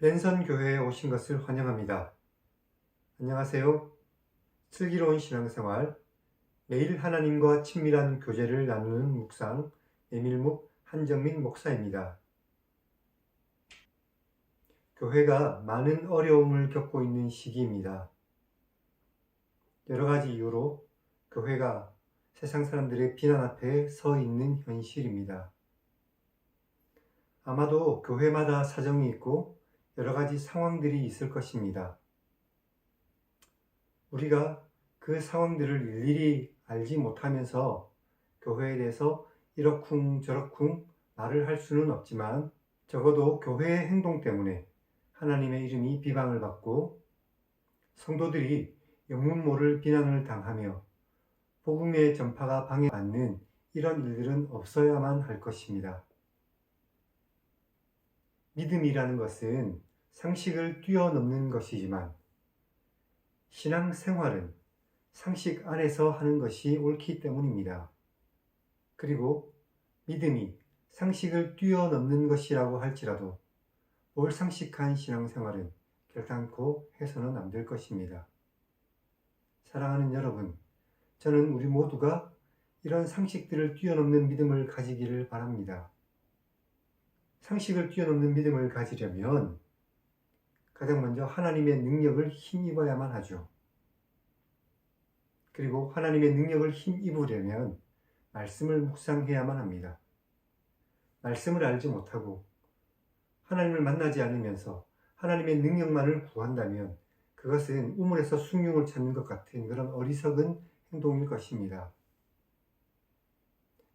랜선 교회에 오신 것을 환영합니다. 안녕하세요. 슬기로운 신앙생활, 매일 하나님과 친밀한 교제를 나누는 묵상, 메밀묵 한정민 목사입니다. 교회가 많은 어려움을 겪고 있는 시기입니다. 여러 가지 이유로 교회가 세상 사람들의 비난 앞에 서 있는 현실입니다. 아마도 교회마다 사정이 있고 여러 가지 상황들이 있을 것입니다. 우리가 그 상황들을 일일이 알지 못하면서 교회에 대해서 이러쿵 저러쿵 말을 할 수는 없지만 적어도 교회의 행동 때문에 하나님의 이름이 비방을 받고 성도들이 영문 모를 비난을 당하며 복음의 전파가 방해받는 이런 일들은 없어야만 할 것입니다. 믿음이라는 것은 상식을 뛰어넘는 것이지만 신앙생활은 상식 안에서 하는 것이 옳기 때문입니다. 그리고 믿음이 상식을 뛰어넘는 것이라고 할지라도 올상식한 신앙생활은 결단코 해서는 안 될 것입니다. 사랑하는 여러분, 저는 우리 모두가 이런 상식들을 뛰어넘는 믿음을 가지기를 바랍니다. 상식을 뛰어넘는 믿음을 가지려면 가장 먼저 하나님의 능력을 힘입어야만 하죠. 그리고 하나님의 능력을 힘입으려면 말씀을 묵상해야만 합니다. 말씀을 알지 못하고 하나님을 만나지 않으면서 하나님의 능력만을 구한다면 그것은 우물에서 숭늉을 찾는 것 같은 그런 어리석은 행동일 것입니다.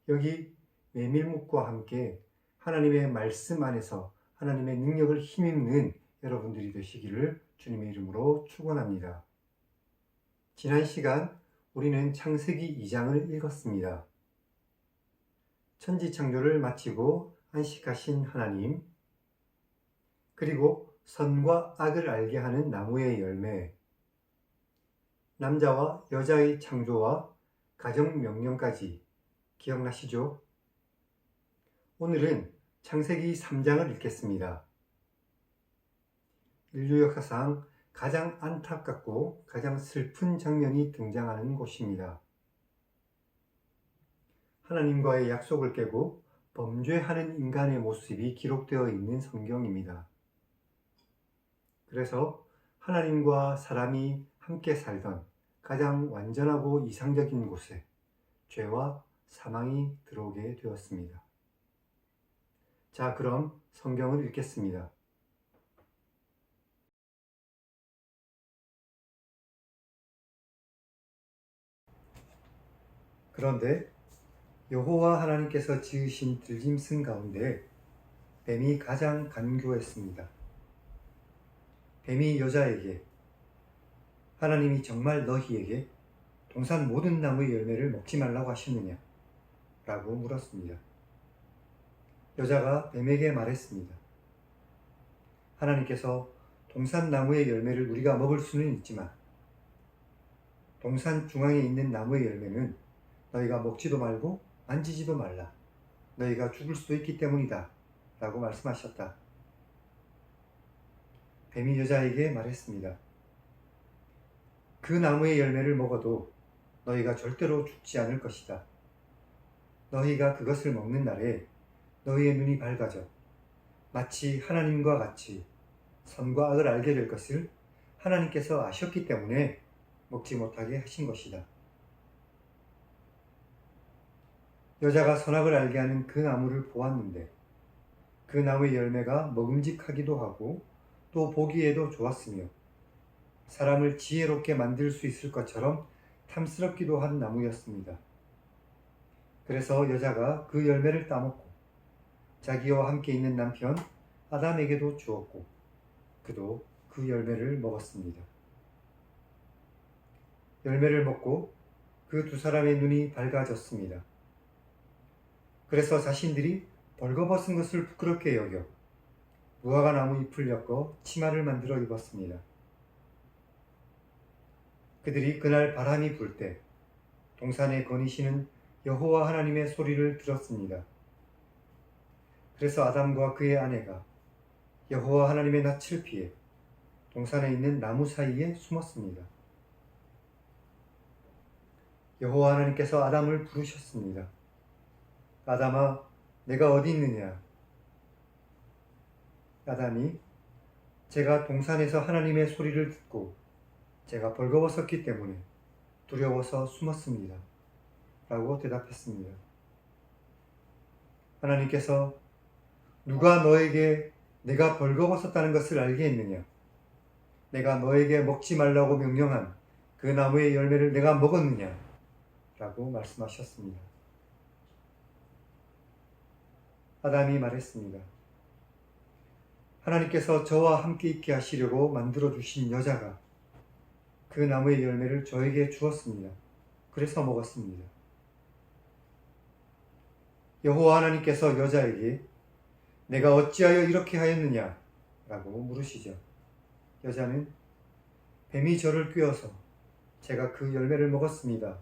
여기 메밀묵과 함께 하나님의 말씀 안에서 하나님의 능력을 힘입는 여러분들이 되시기를 주님의 이름으로 축원합니다. 지난 시간 우리는 창세기 2장을 읽었습니다. 천지창조를 마치고 안식하신 하나님, 그리고 선과 악을 알게 하는 나무의 열매, 남자와 여자의 창조와 가정명령까지 기억나시죠? 오늘은 창세기 3장을 읽겠습니다. 인류 역사상 가장 안타깝고 가장 슬픈 장면이 등장하는 곳입니다. 하나님과의 약속을 깨고 범죄하는 인간의 모습이 기록되어 있는 성경입니다. 그래서 하나님과 사람이 함께 살던 가장 완전하고 이상적인 곳에 죄와 사망이 들어오게 되었습니다. 자, 그럼 성경을 읽겠습니다. 그런데 여호와 하나님께서 지으신 들짐승 가운데 뱀이 가장 간교했습니다. 뱀이 여자에게 하나님이 정말 너희에게 동산 모든 나무의 열매를 먹지 말라고 하셨느냐? 라고 물었습니다. 여자가 뱀에게 말했습니다. 하나님께서 동산 나무의 열매를 우리가 먹을 수는 있지만 동산 중앙에 있는 나무의 열매는 너희가 먹지도 말고 만지지도 말라. 너희가 죽을 수도 있기 때문이다. 라고 말씀하셨다. 뱀이 여자에게 말했습니다. 그 나무의 열매를 먹어도 너희가 절대로 죽지 않을 것이다. 너희가 그것을 먹는 날에 너희의 눈이 밝아져 마치 하나님과 같이 선과 악을 알게 될 것을 하나님께서 아셨기 때문에 먹지 못하게 하신 것이다. 여자가 선악을 알게 하는 그 나무를 보았는데 그 나무의 열매가 먹음직하기도 하고 또 보기에도 좋았으며 사람을 지혜롭게 만들 수 있을 것처럼 탐스럽기도 한 나무였습니다. 그래서 여자가 그 열매를 따먹고 자기와 함께 있는 남편 아담에게도 주었고 그도 그 열매를 먹었습니다. 열매를 먹고 그 두 사람의 눈이 밝아졌습니다. 그래서 자신들이 벌거벗은 것을 부끄럽게 여겨 무화과 나무 잎을 엮어 치마를 만들어 입었습니다. 그들이 그날 바람이 불 때 동산에 거니시는 여호와 하나님의 소리를 들었습니다. 그래서 아담과 그의 아내가 여호와 하나님의 낯을 피해 동산에 있는 나무 사이에 숨었습니다. 여호와 하나님께서 아담을 부르셨습니다. 아담아, 내가 어디 있느냐? 아담이 제가 동산에서 하나님의 소리를 듣고 제가 벌거벗었기 때문에 두려워서 숨었습니다. 라고 대답했습니다. 하나님께서 누가 너에게 내가 벌거벗었다는 것을 알게 했느냐? 내가 너에게 먹지 말라고 명령한 그 나무의 열매를 내가 먹었느냐? 라고 말씀하셨습니다. 아담이 말했습니다. 하나님께서 저와 함께 있게 하시려고 만들어주신 여자가 그 나무의 열매를 저에게 주었습니다. 그래서 먹었습니다. 여호와 하나님께서 여자에게 내가 어찌하여 이렇게 하였느냐? 라고 물으시죠. 여자는 뱀이 저를 꿰어서 제가 그 열매를 먹었습니다.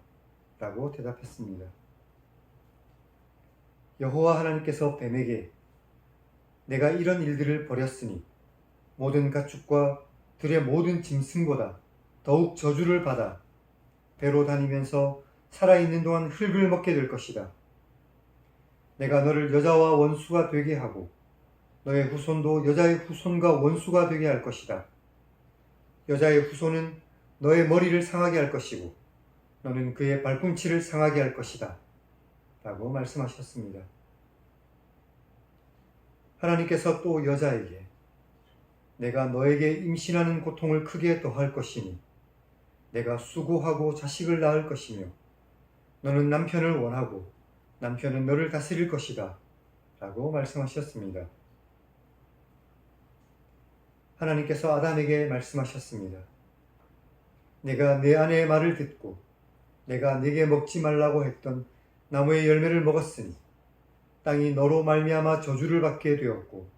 라고 대답했습니다. 여호와 하나님께서 뱀에게 내가 이런 일들을 벌였으니 모든 가축과 들의 모든 짐승보다 더욱 저주를 받아 배로 다니면서 살아있는 동안 흙을 먹게 될 것이다. 내가 너를 여자와 원수가 되게 하고 너의 후손도 여자의 후손과 원수가 되게 할 것이다. 여자의 후손은 너의 머리를 상하게 할 것이고 너는 그의 발꿈치를 상하게 할 것이다. 라고 말씀하셨습니다. 하나님께서 또 여자에게 내가 너에게 임신하는 고통을 크게 더할 것이니 내가 수고하고 자식을 낳을 것이며 너는 남편을 원하고 남편은 너를 다스릴 것이다. 라고 말씀하셨습니다. 하나님께서 아담에게 말씀하셨습니다. 내가 내 아내의 말을 듣고 내가 네게 먹지 말라고 했던 나무의 열매를 먹었으니 땅이 너로 말미암아 저주를 받게 되었고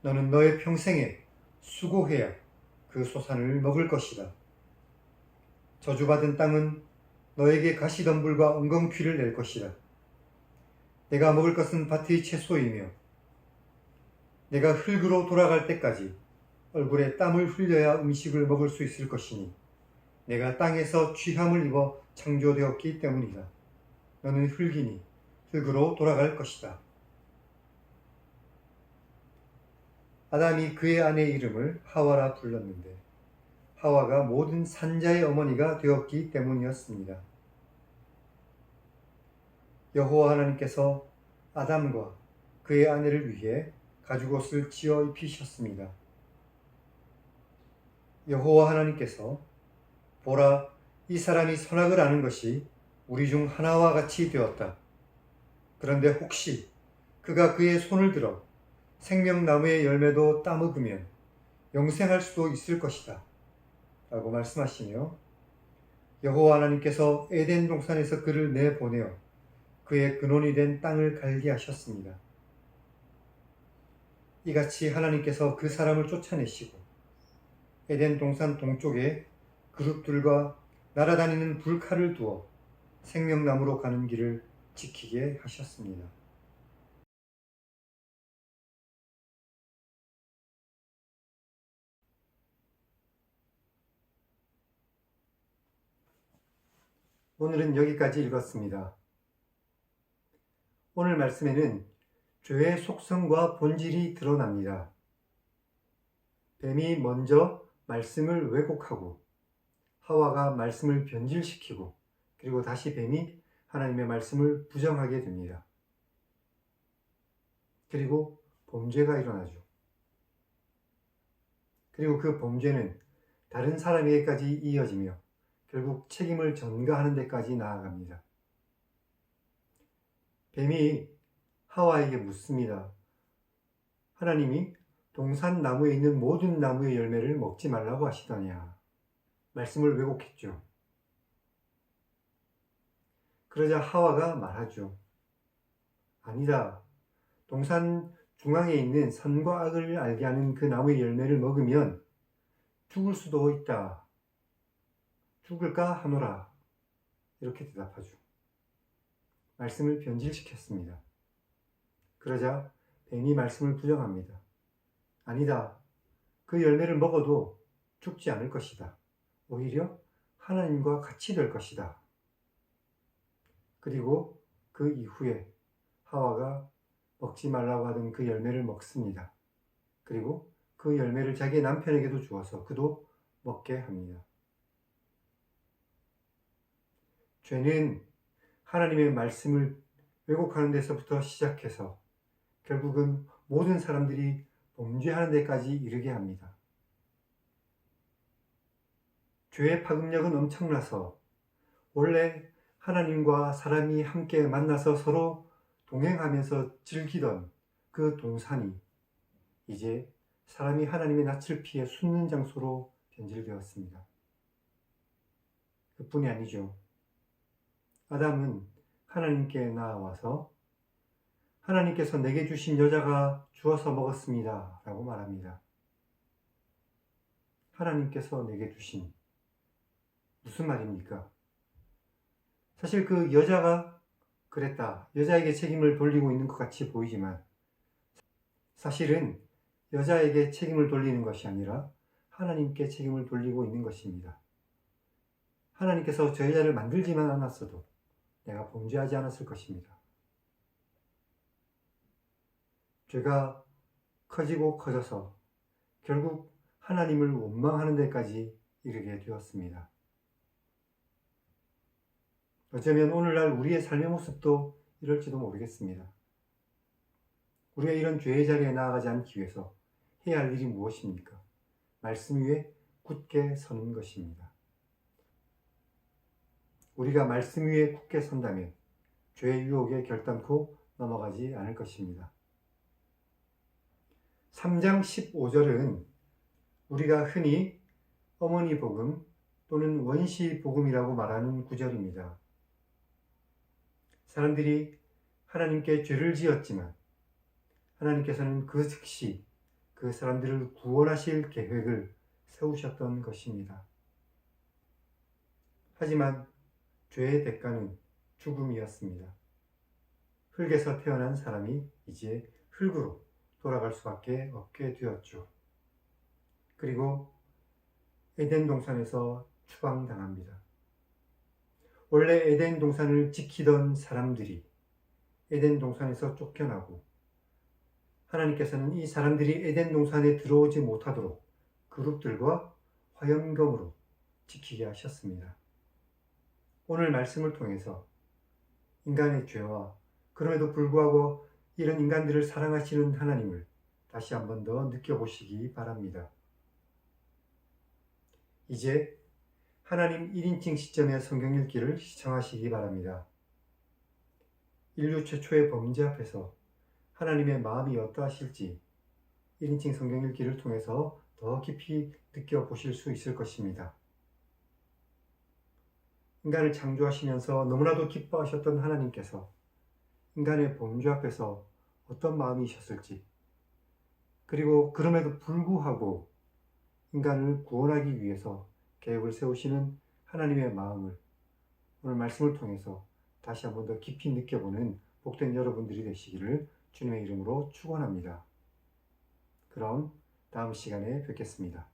너는 너의 평생에 수고해야 그 소산을 먹을 것이다. 저주받은 땅은 너에게 가시덤불과 엉겅퀴를 낼 것이다. 내가 먹을 것은 밭의 채소이며 내가 흙으로 돌아갈 때까지 얼굴에 땀을 흘려야 음식을 먹을 수 있을 것이니 내가 땅에서 취함을 입어 창조되었기 때문이다. 너는 흙이니 흙으로 돌아갈 것이다. 아담이 그의 아내 이름을 하와라 불렀는데 하와가 모든 산자의 어머니가 되었기 때문이었습니다. 여호와 하나님께서 아담과 그의 아내를 위해 가죽옷을 지어 입히셨습니다. 여호와 하나님께서 보라, 이 사람이 선악을 아는 것이 우리 중 하나와 같이 되었다. 그런데 혹시 그가 그의 손을 들어 생명나무의 열매도 따먹으면 영생할 수도 있을 것이다. 라고 말씀하시며 여호와 하나님께서 에덴 동산에서 그를 내보내어 그의 근원이 된 땅을 갈게 하셨습니다. 이같이 하나님께서 그 사람을 쫓아내시고 에덴 동산 동쪽에 그룹들과 날아다니는 불칼을 두어 생명나무로 가는 길을 지키게 하셨습니다. 오늘은 여기까지 읽었습니다. 오늘 말씀에는 죄의 속성과 본질이 드러납니다. 뱀이 먼저 말씀을 왜곡하고 하와가 말씀을 변질시키고 그리고 다시 뱀이 하나님의 말씀을 부정하게 됩니다. 그리고 범죄가 일어나죠. 그리고 그 범죄는 다른 사람에게까지 이어지며 결국 책임을 전가하는 데까지 나아갑니다. 뱀이 하와에게 묻습니다. 하나님이 동산 나무에 있는 모든 나무의 열매를 먹지 말라고 하시더냐. 말씀을 왜곡했죠. 그러자 하와가 말하죠. 아니다. 동산 중앙에 있는 선과 악을 알게 하는 그 나무의 열매를 먹으면 죽을 수도 있다. 죽을까 하노라. 이렇게 대답하죠. 말씀을 변질시켰습니다. 그러자 뱀이 말씀을 부정합니다. 아니다. 그 열매를 먹어도 죽지 않을 것이다. 오히려 하나님과 같이 될 것이다. 그리고 그 이후에 하와가 먹지 말라고 하던 그 열매를 먹습니다. 그리고 그 열매를 자기의 남편에게도 주어서 그도 먹게 합니다. 죄는 하나님의 말씀을 왜곡하는 데서부터 시작해서 결국은 모든 사람들이 범죄하는 데까지 이르게 합니다. 죄의 파급력은 엄청나서 원래 하나님과 사람이 함께 만나서 서로 동행하면서 즐기던 그 동산이 이제 사람이 하나님의 낯을 피해 숨는 장소로 변질되었습니다. 그뿐이 아니죠. 아담은 하나님께 나아와서 하나님께서 내게 주신 여자가 주어서 먹었습니다 라고 말합니다. 하나님께서 내게 주신, 무슨 말입니까? 사실 그 여자가 그랬다, 여자에게 책임을 돌리고 있는 것 같이 보이지만 사실은 여자에게 책임을 돌리는 것이 아니라 하나님께 책임을 돌리고 있는 것입니다. 하나님께서 저 여자를 만들지만 않았어도 내가 범죄하지 않았을 것입니다. 죄가 커지고 커져서 결국 하나님을 원망하는 데까지 이르게 되었습니다. 어쩌면 오늘날 우리의 삶의 모습도 이럴지도 모르겠습니다. 우리가 이런 죄의 자리에 나아가지 않기 위해서 해야 할 일이 무엇입니까? 말씀 위에 굳게 서는 것입니다. 우리가 말씀 위에 굳게 선다면 죄의 유혹에 결단코 넘어가지 않을 것입니다. 3장 15절은 우리가 흔히 어머니 복음 또는 원시 복음이라고 말하는 구절입니다. 사람들이 하나님께 죄를 지었지만 하나님께서는 그 즉시 그 사람들을 구원하실 계획을 세우셨던 것입니다. 하지만 죄의 대가는 죽음이었습니다. 흙에서 태어난 사람이 이제 흙으로 돌아갈 수밖에 없게 되었죠. 그리고 에덴 동산에서 추방당합니다. 원래 에덴 동산을 지키던 사람들이 에덴 동산에서 쫓겨나고 하나님께서는 이 사람들이 에덴 동산에 들어오지 못하도록 그룹들과 화염검으로 지키게 하셨습니다. 오늘 말씀을 통해서 인간의 죄와 그럼에도 불구하고 이런 인간들을 사랑하시는 하나님을 다시 한 번 더 느껴보시기 바랍니다. 이제 하나님 1인칭 시점의 성경 읽기를 시청하시기 바랍니다. 인류 최초의 범죄 앞에서 하나님의 마음이 어떠하실지 1인칭 성경 읽기를 통해서 더 깊이 느껴보실 수 있을 것입니다. 인간을 창조하시면서 너무나도 기뻐하셨던 하나님께서 인간의 범죄 앞에서 어떤 마음이셨을지, 그리고 그럼에도 불구하고 인간을 구원하기 위해서 계획을 세우시는 하나님의 마음을 오늘 말씀을 통해서 다시 한번 더 깊이 느껴보는 복된 여러분들이 되시기를 주님의 이름으로 축원합니다. 그럼 다음 시간에 뵙겠습니다.